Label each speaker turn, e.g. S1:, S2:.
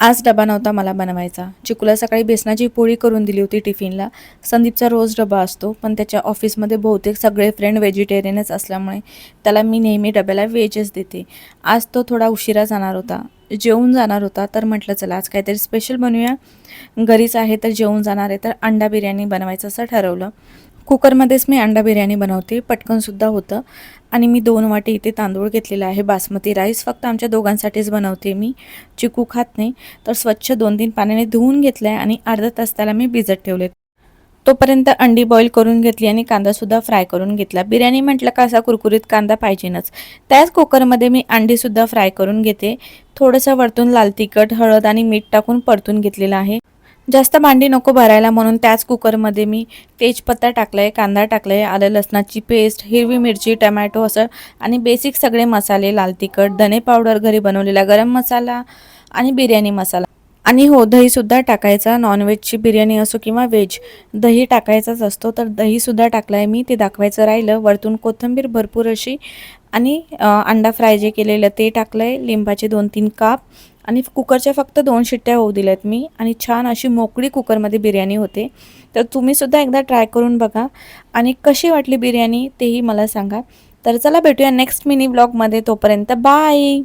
S1: आज डबा नव्हता मला बनवायचा. चिकूला सकाळी बेसनाची पोळी करून दिली होती टिफिनला. संदीपचा रोज डबा असतो, पण त्याच्या ऑफिसमध्ये बहुतेक सगळे फ्रेंड व्हेजिटेरियनच असल्यामुळे त्याला मी नेहमी डब्याला व्हेजच देते. आज तो थोडा उशिरा जाणार होता, जेवून जाणार होता, तर म्हटलं चला आज काहीतरी स्पेशल बनवूया. घरीच आहे तर जेवून जाणार आहे, तर अंडा बिर्याणी बनवायचं असं ठरवलं. कुकरमध्येच मी अंडा बिर्याणी बनवते, पटकनसुद्धा होतं. आणि मी 2 वाटी इथे तांदूळ घेतलेला आहे बासमती राईस. फक्त आमच्या दोघांसाठीच बनवते मी, चिकू खात नाही. तर स्वच्छ 2-3 पाण्याने धुवून घेतलं आहे आणि अर्धा तास त्याला मी भिजत ठेवले. तोपर्यंत अंडी बॉईल करून घेतली आणि कांदासुद्धा फ्राय करून घेतला. बिर्याणी म्हटलं का असा कुरकुरीत कांदा पाहिजेनच. त्याच कुकरमध्ये मी अंडीसुद्धा फ्राय करून घेते. थोडंसं वरतून लाल तिखट, हळद आणि मीठ टाकून परतून घेतलेलं आहे. जास्त भांडी नको भरायला म्हणून त्याच कुकरमध्ये मी तेजपत्ता टाकला आहे, कांदा टाकला आहे, आलं लसणाची पेस्ट, हिरवी मिरची, टमॅटो असं आणि बेसिक सगळे मसाले, लाल तिखट, धने पावडर, घरी बनवलेला गरम मसाला आणि बिर्याणी मसाला. आणि हो, दहीसुद्धा टाकायचा. नॉनव्हेजची बिर्याणी असो किंवा व्हेज, दही टाकायचाच असतो. तर दहीसुद्धा टाकलं आहे मी, ते दाखवायचं राहिलं. वरतून कोथिंबीर भरपूर अशी आणि अंडा फ्राय जे केलेलं ते टाकलं आहे, लिंबाचे 2-3 काप आणि कुकरच्या फक्त 2 शिट्ट्या होऊ दिल्यात मी आणि छान अशी मोकळी कुकरमध्ये बिर्याणी होते. तर तुम्हीसुद्धा एकदा ट्राय करून बघा आणि कशी वाटली बिर्याणी तेही मला सांगा. तर चला भेटूया नेक्स्ट मिनी ब्लॉगमध्ये. तोपर्यंत बाय.